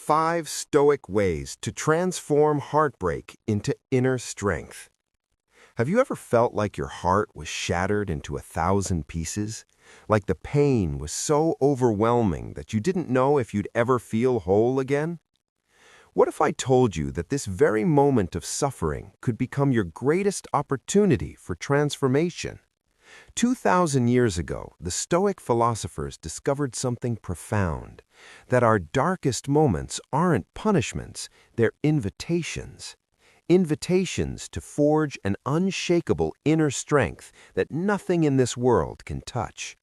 5 Stoic ways to transform heartbreak into inner strength. Have you ever felt like your heart was shattered into 1,000 pieces? Like the pain was so overwhelming that you didn't know if you'd ever feel whole again? What if I told you that this very moment of suffering could become your greatest opportunity for transformation? 2,000 years ago, the Stoic philosophers discovered something profound, that our darkest moments aren't punishments, they're invitations. Invitations to forge an unshakable inner strength that nothing in this world can touch.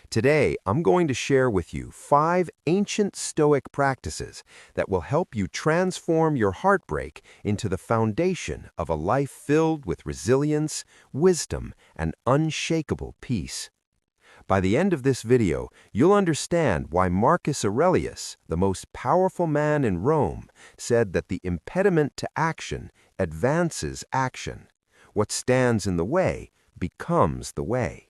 Today, I'm going to share with you 5 ancient Stoic practices that will help you transform your heartbreak into the foundation of a life filled with resilience, wisdom, and unshakable peace. By the end of this video, you'll understand why Marcus Aurelius, the most powerful man in Rome, said that the impediment to action advances action. What stands in the way becomes the way.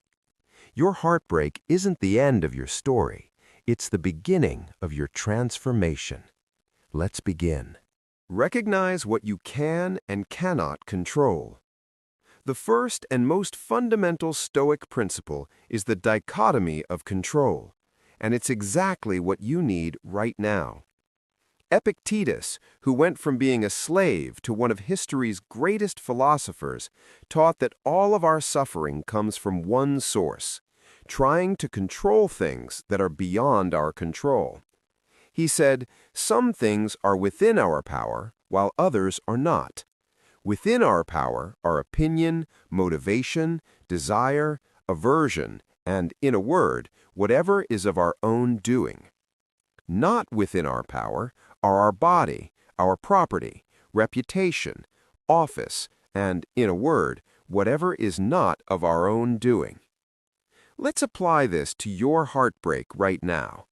Your heartbreak isn't the end of your story. It's the beginning of your transformation. Let's begin. Recognize what you can and cannot control. The first and most fundamental Stoic principle is the dichotomy of control, and it's exactly what you need right now. Epictetus, who went from being a slave to one of history's greatest philosophers, taught that all of our suffering comes from one source: trying to control things that are beyond our control. He said, some things are within our power, while others are not. Within our power are opinion, motivation, desire, aversion, and, in a word, whatever is of our own doing. Not within our power are our body, our property, reputation, office, and, in a word, whatever is not of our own doing. Let's apply this to your heartbreak right now.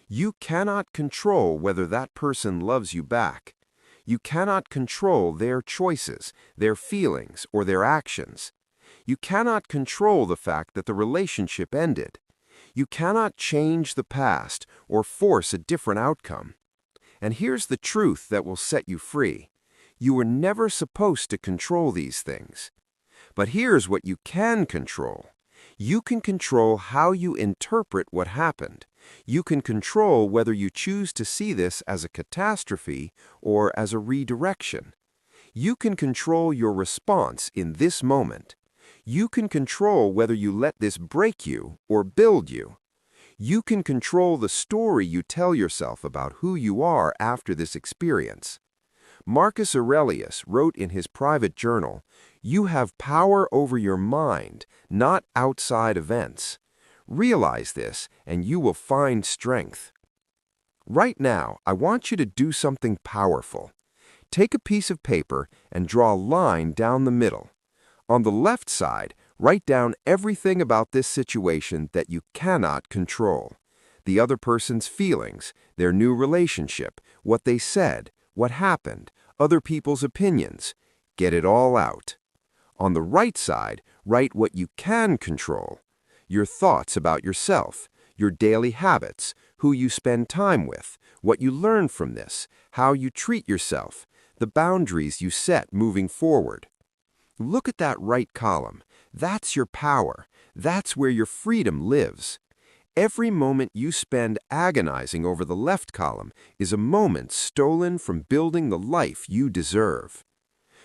You cannot control whether that person loves you back. You cannot control their choices, their feelings, or their actions. You cannot control the fact that the relationship ended. You cannot change the past or force a different outcome. And here's the truth that will set you free. You were never supposed to control these things. But here's what you can control. You can control how you interpret what happened. You can control whether you choose to see this as a catastrophe or as a redirection. You can control your response in this moment. You can control whether you let this break you or build you. You can control the story you tell yourself about who you are after this experience. Marcus Aurelius wrote in his private journal, "You have power over your mind, not outside events." Realize this, and you will find strength. Right now, I want you to do something powerful. Take a piece of paper and draw a line down the middle. On the left side, write down everything about this situation that you cannot control. The other person's feelings, their new relationship, what they said, what happened, other people's opinions. Get it all out. On the right side, write what you can control. Your thoughts about yourself, your daily habits, who you spend time with, what you learn from this, how you treat yourself, the boundaries you set moving forward. Look at that right column. That's your power. That's where your freedom lives. Every moment you spend agonizing over the left column is a moment stolen from building the life you deserve.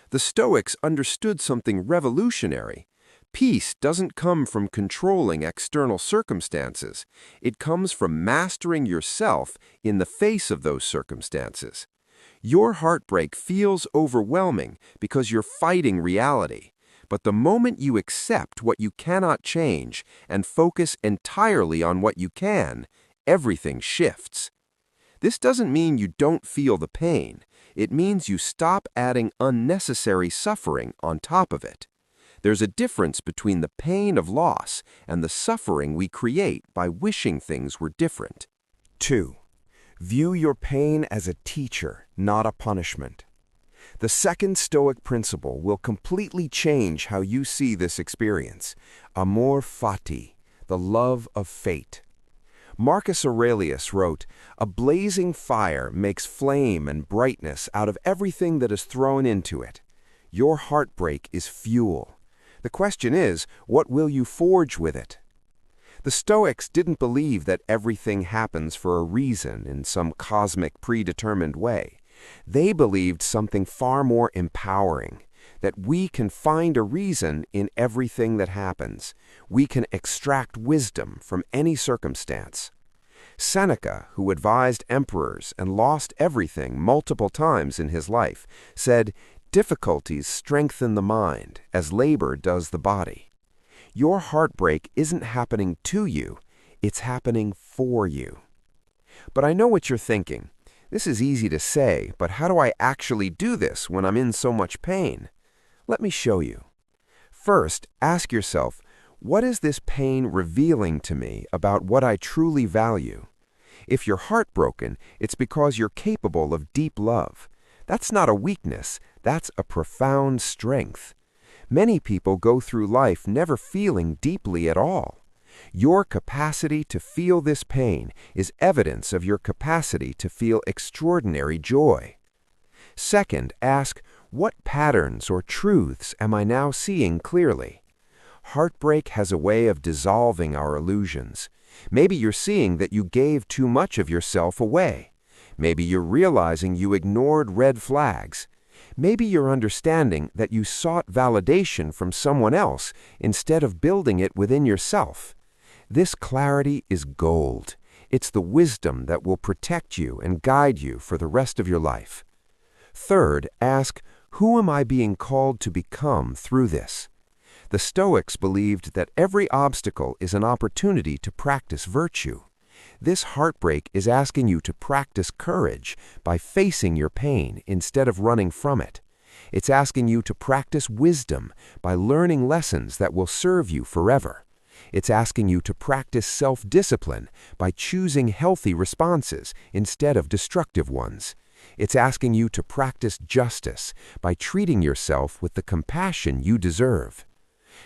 The Stoics understood something revolutionary. Peace doesn't come from controlling external circumstances. It comes from mastering yourself in the face of those circumstances. Your heartbreak feels overwhelming because you're fighting reality. But the moment you accept what you cannot change and focus entirely on what you can, everything shifts. This doesn't mean you don't feel the pain. It means you stop adding unnecessary suffering on top of it. There's a difference between the pain of loss and the suffering we create by wishing things were different. 2. View your pain as a teacher, not a punishment. The second Stoic principle will completely change how you see this experience. Amor fati, the love of fate. Marcus Aurelius wrote, "A blazing fire makes flame and brightness out of everything that is thrown into it. Your heartbreak is fuel. The question is, what will you forge with it?" The Stoics didn't believe that everything happens for a reason in some cosmic predetermined way. They believed something far more empowering, that we can find a reason in everything that happens. We can extract wisdom from any circumstance. Seneca, who advised emperors and lost everything multiple times in his life, said, "Difficulties strengthen the mind as labor does the body." Your heartbreak isn't happening to you, it's happening for you. But I know what you're thinking. This is easy to say, but how do I actually do this when I'm in so much pain? Let me show you. First, ask yourself, what is this pain revealing to me about what I truly value? If you're heartbroken, it's because you're capable of deep love. That's not a weakness, that's a profound strength. Many people go through life never feeling deeply at all. Your capacity to feel this pain is evidence of your capacity to feel extraordinary joy. Second, ask, what patterns or truths am I now seeing clearly? Heartbreak has a way of dissolving our illusions. Maybe you're seeing that you gave too much of yourself away. Maybe you're realizing you ignored red flags. Maybe you're understanding that you sought validation from someone else instead of building it within yourself. This clarity is gold. It's the wisdom that will protect you and guide you for the rest of your life. Third, ask, who am I being called to become through this? The Stoics believed that every obstacle is an opportunity to practice virtue. This heartbreak is asking you to practice courage by facing your pain instead of running from it. It's asking you to practice wisdom by learning lessons that will serve you forever. It's asking you to practice self-discipline by choosing healthy responses instead of destructive ones. It's asking you to practice justice by treating yourself with the compassion you deserve.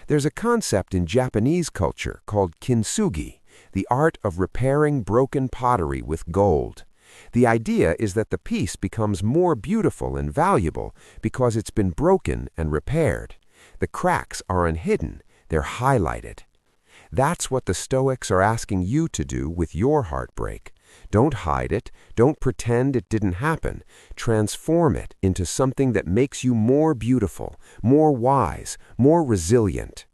There's a concept in Japanese culture called kintsugi, the art of repairing broken pottery with gold. The idea is that the piece becomes more beautiful and valuable because it's been broken and repaired. The cracks aren't hidden, they're highlighted. That's what the Stoics are asking you to do with your heartbreak. Don't hide it. Don't pretend it didn't happen. Transform it into something that makes you more beautiful, more wise, more resilient.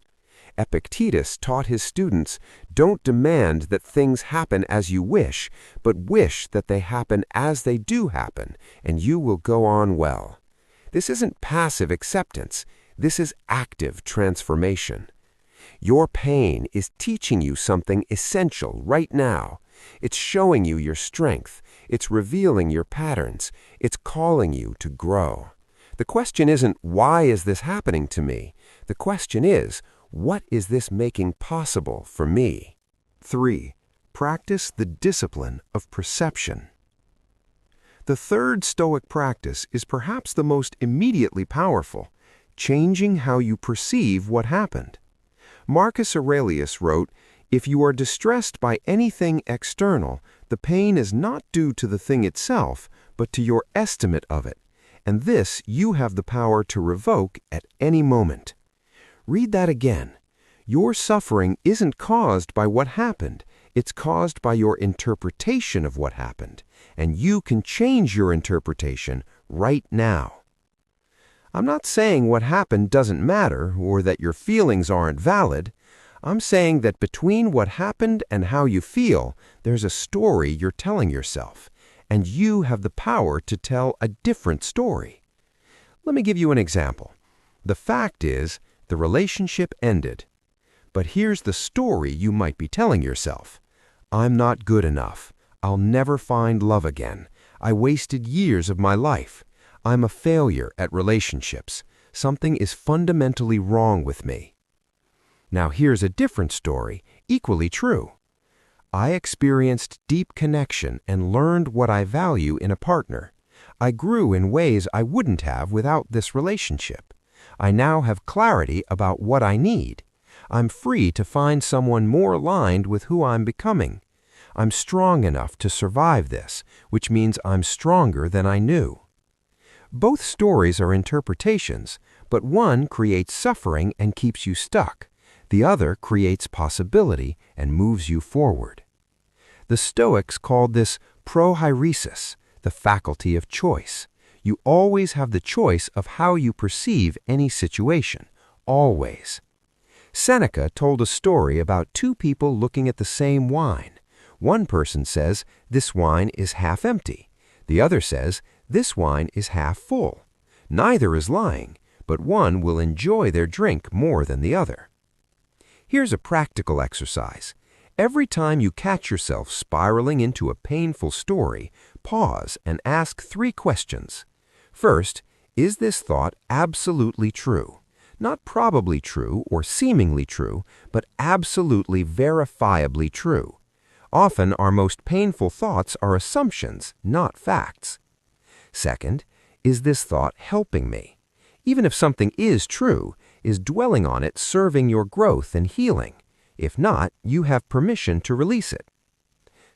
Epictetus taught his students, don't demand that things happen as you wish, but wish that they happen as they do happen, and you will go on well. This isn't passive acceptance. This is active transformation. Your pain is teaching you something essential right now. It's showing you your strength. It's revealing your patterns. It's calling you to grow. The question isn't, why is this happening to me? The question is, what is this making possible for me? 3. Practice the discipline of perception. The third Stoic practice is perhaps the most immediately powerful, changing how you perceive what happened. Marcus Aurelius wrote, "If you are distressed by anything external, the pain is not due to the thing itself, but to your estimate of it, and this you have the power to revoke at any moment." Read that again. Your suffering isn't caused by what happened, it's caused by your interpretation of what happened, and you can change your interpretation right now. I'm not saying what happened doesn't matter or that your feelings aren't valid. I'm saying that between what happened and how you feel, there's a story you're telling yourself, and you have the power to tell a different story. Let me give you an example. The fact is, the relationship ended. But here's the story you might be telling yourself. I'm not good enough. I'll never find love again. I wasted years of my life. I'm a failure at relationships. Something is fundamentally wrong with me. Now here's a different story, equally true. I experienced deep connection and learned what I value in a partner. I grew in ways I wouldn't have without this relationship. I now have clarity about what I need. I'm free to find someone more aligned with who I'm becoming. I'm strong enough to survive this, which means I'm stronger than I knew. Both stories are interpretations, but one creates suffering and keeps you stuck. The other creates possibility and moves you forward. The Stoics called this prohairesis, the faculty of choice. You always have the choice of how you perceive any situation, always. Seneca told a story about two people looking at the same wine. One person says, "This wine is half empty." The other says, "This wine is half full." Neither is lying, but one will enjoy their drink more than the other. Here's a practical exercise. Every time you catch yourself spiraling into a painful story, pause and ask 3 questions. First, is this thought absolutely true? Not probably true or seemingly true, but absolutely verifiably true. Often our most painful thoughts are assumptions, not facts. Second, is this thought helping me? Even if something is true, is dwelling on it serving your growth and healing? If not, you have permission to release it.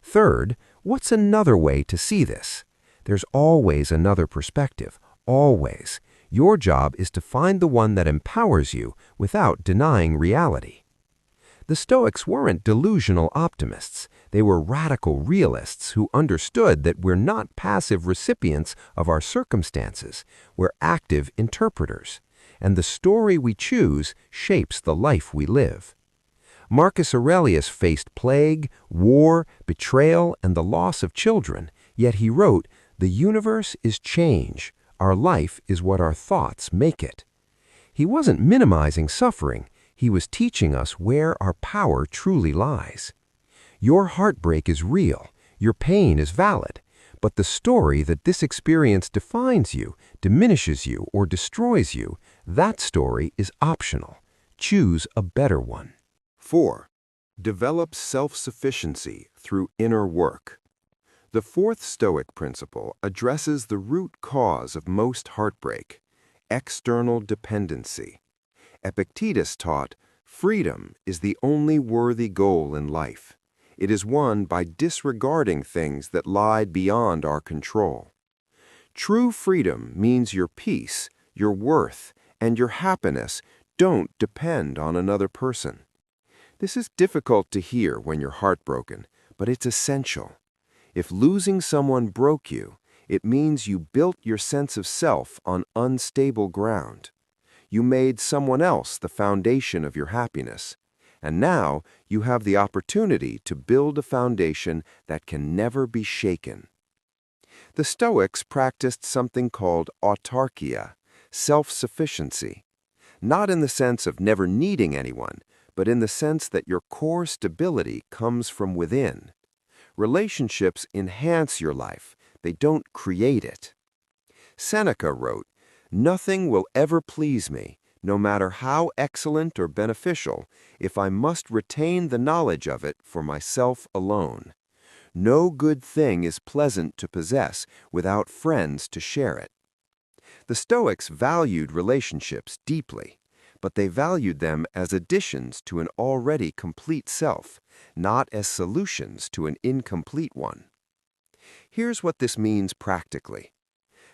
Third, what's another way to see this? There's always another perspective, always. Your job is to find the one that empowers you without denying reality. The Stoics weren't delusional optimists. They were radical realists who understood that we're not passive recipients of our circumstances. We're active interpreters. And the story we choose shapes the life we live. Marcus Aurelius faced plague, war, betrayal, and the loss of children, yet he wrote, "The universe is change. Our life is what our thoughts make it." He wasn't minimizing suffering. He was teaching us where our power truly lies. Your heartbreak is real. Your pain is valid. But the story that this experience defines you, diminishes you, or destroys you, that story is optional. Choose a better one. 4. Develop self-sufficiency through inner work. The 4th Stoic principle addresses the root cause of most heartbreak, external dependency. Epictetus taught, freedom is the only worthy goal in life. It is won by disregarding things that lie beyond our control. True freedom means your peace, your worth, and your happiness don't depend on another person. This is difficult to hear when you're heartbroken, but it's essential. If losing someone broke you, it means you built your sense of self on unstable ground. You made someone else the foundation of your happiness, and now you have the opportunity to build a foundation that can never be shaken. The Stoics practiced something called autarkia, self-sufficiency, not in the sense of never needing anyone, but in the sense that your core stability comes from within. Relationships enhance your life, they don't create it. Seneca wrote, "Nothing will ever please me, no matter how excellent or beneficial, if I must retain the knowledge of it for myself alone. No good thing is pleasant to possess without friends to share it." The Stoics valued relationships deeply, but they valued them as additions to an already complete self, not as solutions to an incomplete one. Here's what this means practically.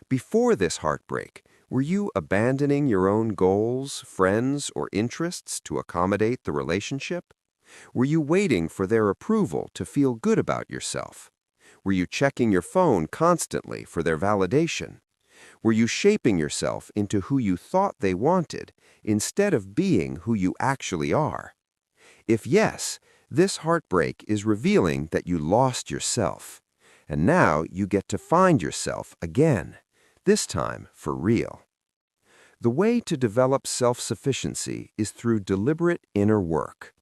Before this heartbreak, were you abandoning your own goals, friends, or interests to accommodate the relationship? Were you waiting for their approval to feel good about yourself? Were you checking your phone constantly for their validation? Were you shaping yourself into who you thought they wanted instead of being who you actually are? If yes, this heartbreak is revealing that you lost yourself. And now you get to find yourself again, this time for real. The way to develop self-sufficiency is through deliberate inner work.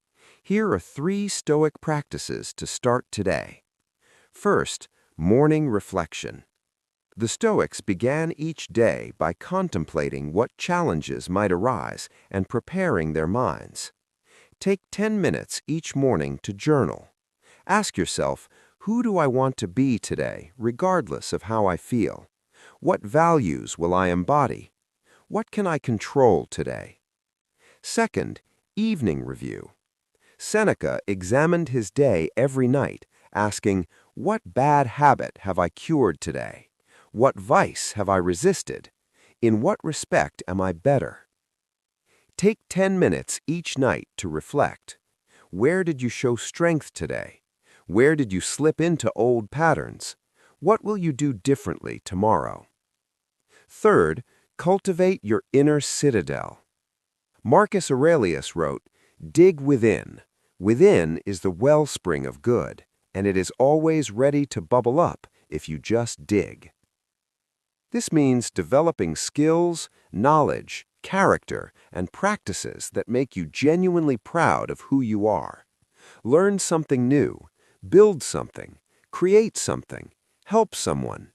Here are 3 Stoic practices to start today. First, morning reflection. The Stoics began each day by contemplating what challenges might arise and preparing their minds. Take 10 minutes each morning to journal. Ask yourself, who do I want to be today, regardless of how I feel? What values will I embody? What can I control today? Second, evening review. Seneca examined his day every night, asking, what bad habit have I cured today? What vice have I resisted? In what respect am I better? Take 10 minutes each night to reflect. Where did you show strength today? Where did you slip into old patterns? What will you do differently tomorrow? Third, cultivate your inner citadel. Marcus Aurelius wrote, "Dig within. Within is the wellspring of good, and it is always ready to bubble up if you just dig." This means developing skills, knowledge, character, and practices that make you genuinely proud of who you are. Learn something new, build something, create something, help someone.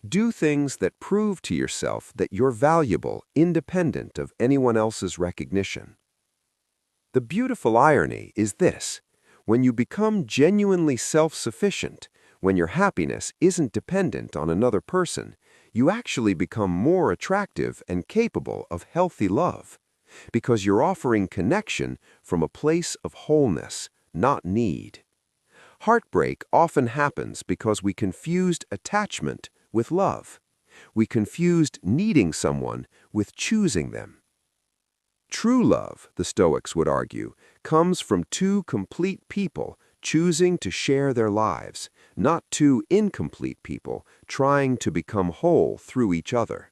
Do things that prove to yourself that you're valuable, independent of anyone else's recognition. The beautiful irony is this: when you become genuinely self-sufficient, when your happiness isn't dependent on another person, you actually become more attractive and capable of healthy love, because you're offering connection from a place of wholeness, not need. Heartbreak often happens because we confused attachment with love. We confused needing someone with choosing them. True love, the Stoics would argue, comes from two complete people choosing to share their lives, not two incomplete people trying to become whole through each other.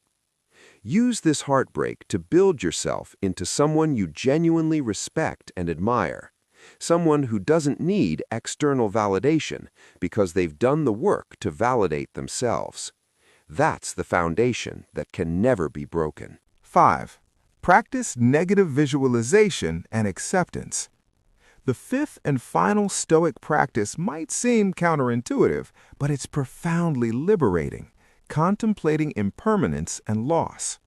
Use this heartbreak to build yourself into someone you genuinely respect and admire, someone who doesn't need external validation because they've done the work to validate themselves. That's the foundation that can never be broken. 5. Practice negative visualization and acceptance. The fifth and final Stoic practice might seem counterintuitive, but it's profoundly liberating, contemplating impermanence and loss.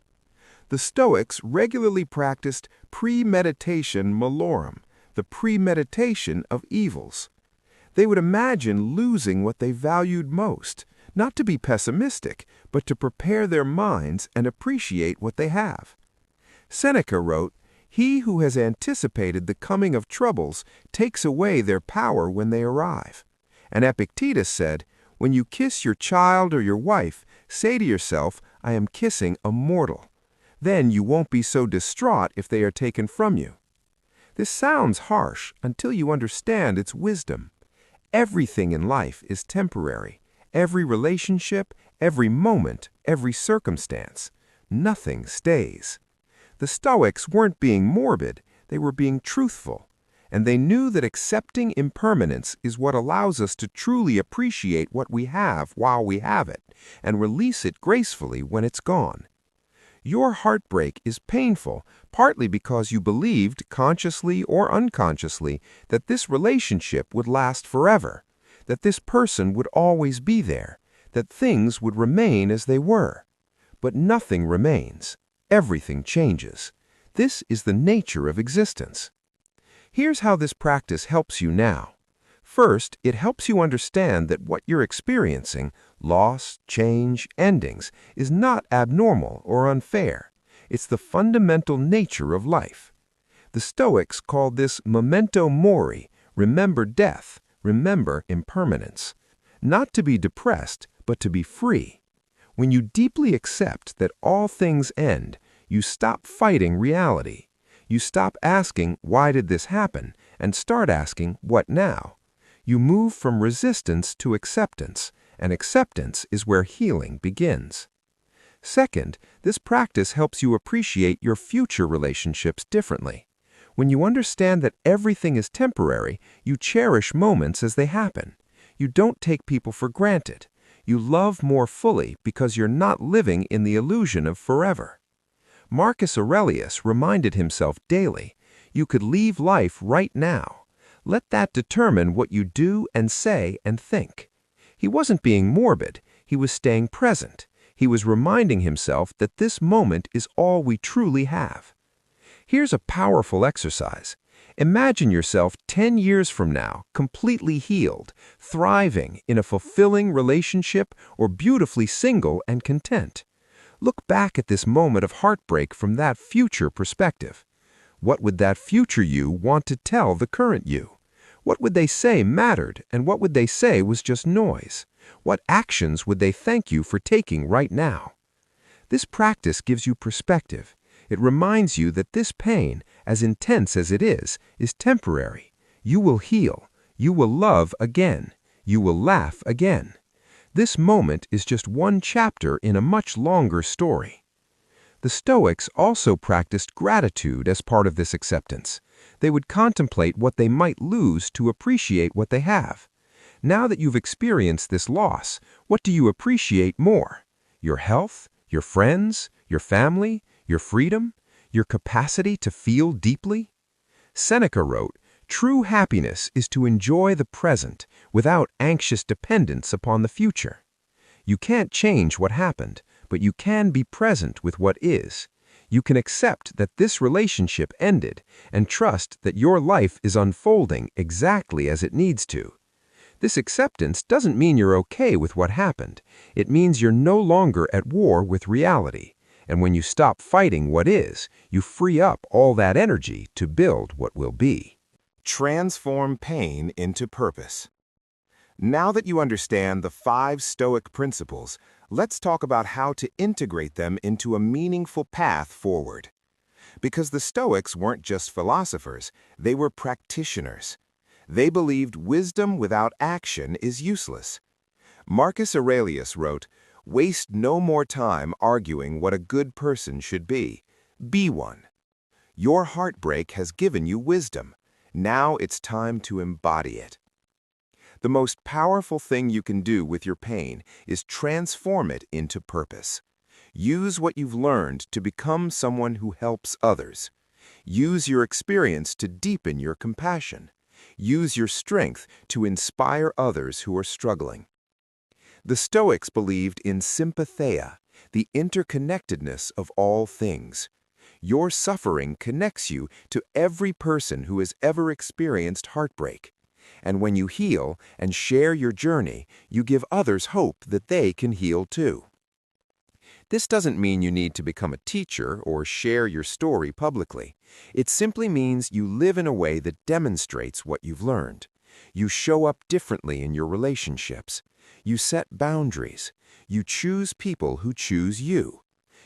The Stoics regularly practiced premeditation malorum, the premeditation of evils. They would imagine losing what they valued most, not to be pessimistic, but to prepare their minds and appreciate what they have. Seneca wrote, "He who has anticipated the coming of troubles takes away their power when they arrive." And Epictetus said, "When you kiss your child or your wife, say to yourself, 'I am kissing a mortal.' Then you won't be so distraught if they are taken from you." This sounds harsh until you understand its wisdom. Everything in life is temporary. Every relationship, every moment, every circumstance. Nothing stays. The Stoics weren't being morbid, they were being truthful, and they knew that accepting impermanence is what allows us to truly appreciate what we have while we have it, and release it gracefully when it's gone. Your heartbreak is painful partly because you believed, consciously or unconsciously, that this relationship would last forever, that this person would always be there, that things would remain as they were. But nothing remains. Everything changes. This is the nature of existence. Here's how this practice helps you now. First, it helps you understand that what you're experiencing, loss, change, endings, is not abnormal or unfair. It's the fundamental nature of life. The Stoics called this memento mori, remember death, remember impermanence. Not to be depressed, but to be free. When you deeply accept that all things end, you stop fighting reality. You stop asking, "Why did this happen?" and start asking, "What now?" You move from resistance to acceptance, and acceptance is where healing begins. Second, this practice helps you appreciate your future relationships differently. When you understand that everything is temporary, you cherish moments as they happen. You don't take people for granted. You love more fully because you're not living in the illusion of forever. Marcus Aurelius reminded himself daily, "You could leave life right now. Let that determine what you do and say and think." He wasn't being morbid. He was staying present. He was reminding himself that this moment is all we truly have. Here's a powerful exercise. Imagine yourself 10 years from now, completely healed, thriving in a fulfilling relationship, or beautifully single and content. Look back at this moment of heartbreak from that future perspective. What would that future you want to tell the current you? What would they say mattered, and what would they say was just noise? What actions would they thank you for taking right now? This practice gives you perspective. It reminds you that this pain, as intense as it is temporary. You will heal. You will love again. You will laugh again. This moment is just one chapter in a much longer story. The Stoics also practiced gratitude as part of this acceptance. They would contemplate what they might lose to appreciate what they have. Now that you've experienced this loss, what do you appreciate more? Your health, your friends, your family, your freedom, your capacity to feel deeply? Seneca wrote, "True happiness is to enjoy the present without anxious dependence upon the future." You can't change what happened, but you can be present with what is. You can accept that this relationship ended and trust that your life is unfolding exactly as it needs to. This acceptance doesn't mean you're okay with what happened. It means you're no longer at war with reality. And when you stop fighting what is, you free up all that energy to build what will be. Transform pain into purpose. Now that you understand the 5 Stoic principles, let's talk about how to integrate them into a meaningful path forward. Because the Stoics weren't just philosophers, they were practitioners. They believed wisdom without action is useless. Marcus Aurelius wrote, "Waste no more time arguing what a good person should be. Be one." Your heartbreak has given you wisdom. Now it's time to embody it. The most powerful thing you can do with your pain is transform it into purpose. Use what you've learned to become someone who helps others. Use your experience to deepen your compassion. Use your strength to inspire others who are struggling. The Stoics believed in sympatheia, the interconnectedness of all things. Your suffering connects you to every person who has ever experienced heartbreak. And when you heal and share your journey, you give others hope that they can heal too. This doesn't mean you need to become a teacher or share your story publicly. It simply means you live in a way that demonstrates what you've learned. You show up differently in your relationships. You set boundaries. You choose people who choose you.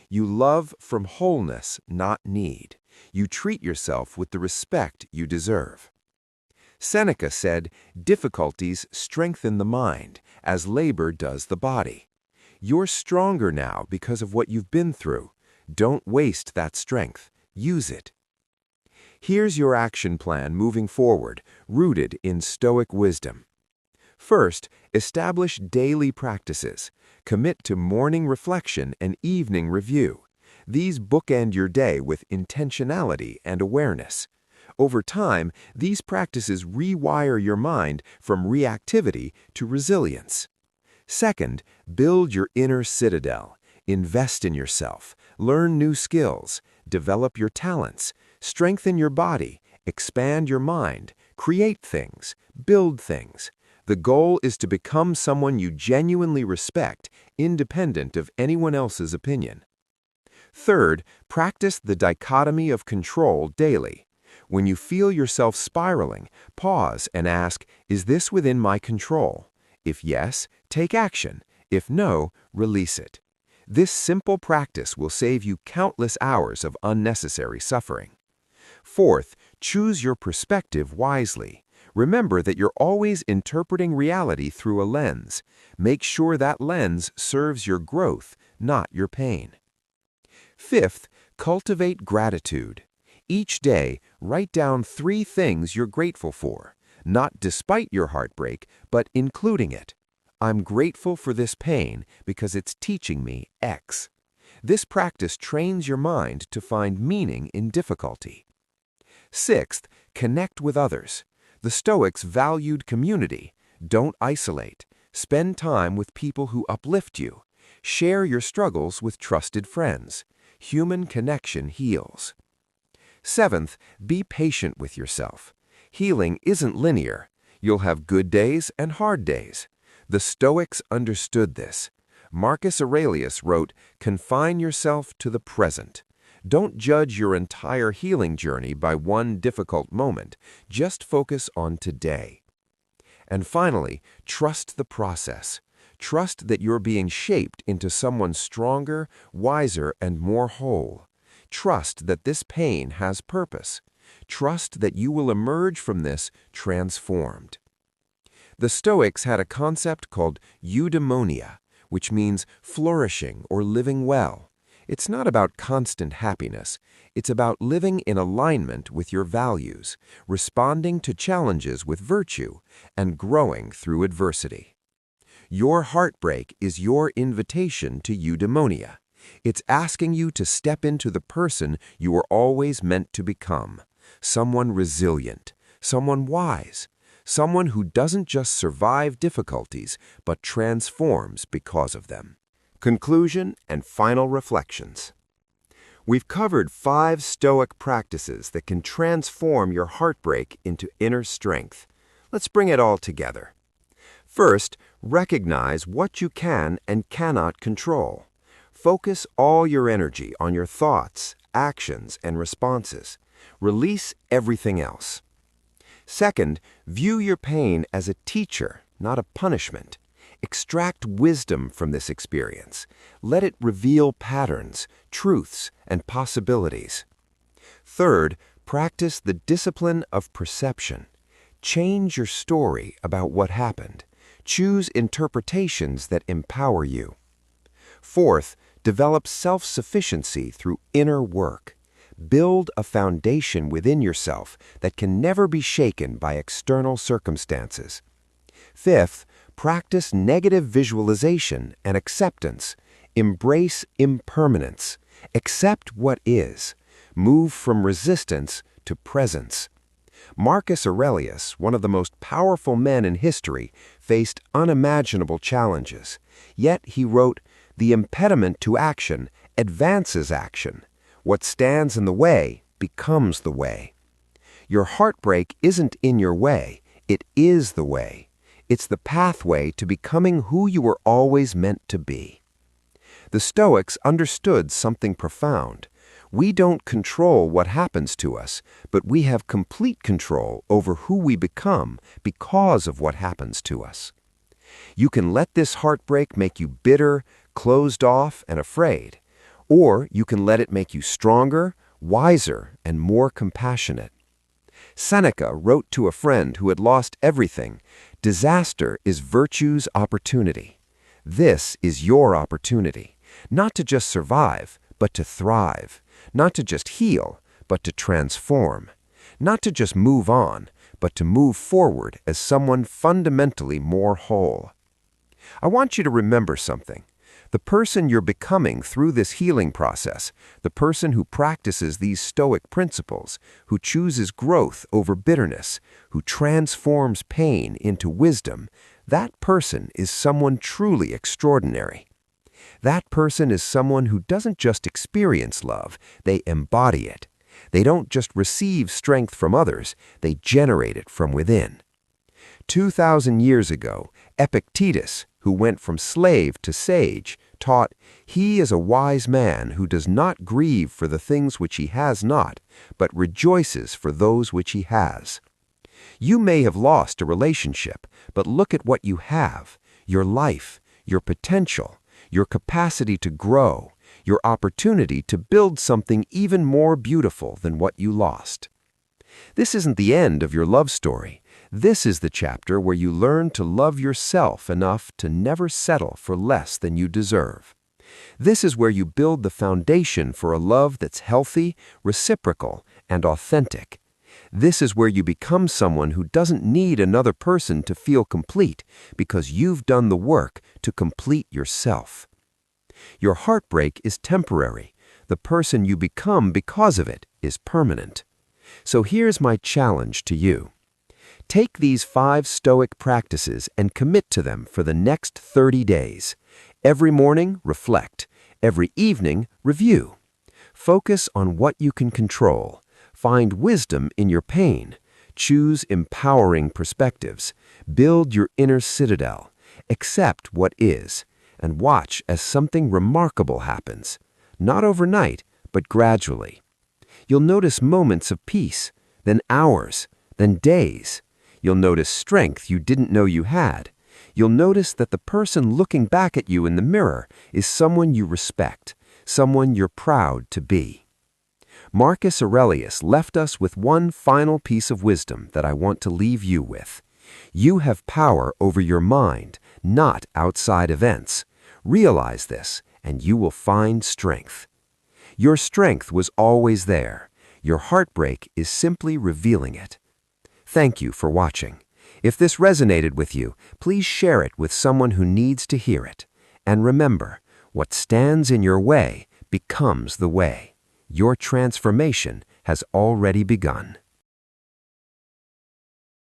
You love from wholeness, not need. You treat yourself with the respect you deserve. Seneca said, "Difficulties strengthen the mind, as labor does the body." You're stronger now because of what you've been through. Don't waste that strength. Use it. Here's your action plan moving forward, rooted in Stoic wisdom. First, establish daily practices. Commit to morning reflection and evening review. These bookend your day with intentionality and awareness. Over time, these practices rewire your mind from reactivity to resilience. Second, build your inner citadel. Invest in yourself. Learn new skills. Develop your talents. Strengthen your body. Expand your mind. Create things. Build things. The goal is to become someone you genuinely respect, independent of anyone else's opinion. Third, practice the dichotomy of control daily. When you feel yourself spiraling, pause and ask, "Is this within my control?" If yes, take action. If no, release it. This simple practice will save you countless hours of unnecessary suffering. Fourth, choose your perspective wisely. Remember that you're always interpreting reality through a lens. Make sure that lens serves your growth, not your pain. Fifth, cultivate gratitude. Each day, write down 3 things you're grateful for, not despite your heartbreak, but including it. I'm grateful for this pain because it's teaching me X. This practice trains your mind to find meaning in difficulty. Sixth, connect with others. The Stoics valued community. Don't isolate. Spend time with people who uplift you. Share your struggles with trusted friends. Human connection heals. Seventh, be patient with yourself. Healing isn't linear. You'll have good days and hard days. The Stoics understood this. Marcus Aurelius wrote, "Confine yourself to the present." Don't judge your entire healing journey by one difficult moment. Just focus on today. And finally, trust the process. Trust that you're being shaped into someone stronger, wiser, and more whole. Trust that this pain has purpose. Trust that you will emerge from this transformed. The Stoics had a concept called eudaimonia, which means flourishing or living well. It's not about constant happiness. It's about living in alignment with your values, responding to challenges with virtue, and growing through adversity. Your heartbreak is your invitation to eudaimonia. It's asking you to step into the person you were always meant to become, someone resilient, someone wise, someone who doesn't just survive difficulties, but transforms because of them. Conclusion and final reflections. We've covered 5 Stoic practices that can transform your heartbreak into inner strength. Let's bring it all together. First, recognize what you can and cannot control. Focus all your energy on your thoughts, actions, and responses. Release everything else. Second, view your pain as a teacher, not a punishment. Extract wisdom from this experience. Let it reveal patterns, truths, and possibilities. Third, practice the discipline of perception. Change your story about what happened. Choose interpretations that empower you. Fourth, develop self-sufficiency through inner work. Build a foundation within yourself that can never be shaken by external circumstances. Fifth, practice negative visualization and acceptance. Embrace impermanence. Accept what is. Move from resistance to presence. Marcus Aurelius, one of the most powerful men in history, faced unimaginable challenges. Yet he wrote, "The impediment to action advances action. What stands in the way becomes the way." Your heartbreak isn't in your way, it is the way. It's the pathway to becoming who you were always meant to be. The Stoics understood something profound. We don't control what happens to us, but we have complete control over who we become because of what happens to us. You can let this heartbreak make you bitter, closed off, and afraid, or you can let it make you stronger, wiser, and more compassionate. Seneca wrote to a friend who had lost everything, "Disaster is virtue's opportunity." This is your opportunity, not to just survive, but to thrive, not to just heal, but to transform, not to just move on, but to move forward as someone fundamentally more whole. I want you to remember something. The person you're becoming through this healing process, the person who practices these Stoic principles, who chooses growth over bitterness, who transforms pain into wisdom, that person is someone truly extraordinary. That person is someone who doesn't just experience love, they embody it. They don't just receive strength from others, they generate it from within. 2,000 years ago, Epictetus, who went from slave to sage, taught, "He is a wise man who does not grieve for the things which he has not, but rejoices for those which he has." You may have lost a relationship, but look at what you have, your life, your potential, your capacity to grow, your opportunity to build something even more beautiful than what you lost. This isn't the end of your love story. This is the chapter where you learn to love yourself enough to never settle for less than you deserve. This is where you build the foundation for a love that's healthy, reciprocal, and authentic. This is where you become someone who doesn't need another person to feel complete because you've done the work to complete yourself. Your heartbreak is temporary. The person you become because of it is permanent. So here's my challenge to you. Take these 5 Stoic practices and commit to them for the next 30 days. Every morning, reflect. Every evening, review. Focus on what you can control. Find wisdom in your pain. Choose empowering perspectives. Build your inner citadel. Accept what is. And watch as something remarkable happens. Not overnight, but gradually. You'll notice moments of peace, then hours, then days. You'll notice strength you didn't know you had. You'll notice that the person looking back at you in the mirror is someone you respect, someone you're proud to be. Marcus Aurelius left us with one final piece of wisdom that I want to leave you with. You have power over your mind, not outside events. Realize this, and you will find strength. Your strength was always there. Your heartbreak is simply revealing it. Thank you for watching. If this resonated with you, please share it with someone who needs to hear it. And remember, what stands in your way becomes the way. Your transformation has already begun.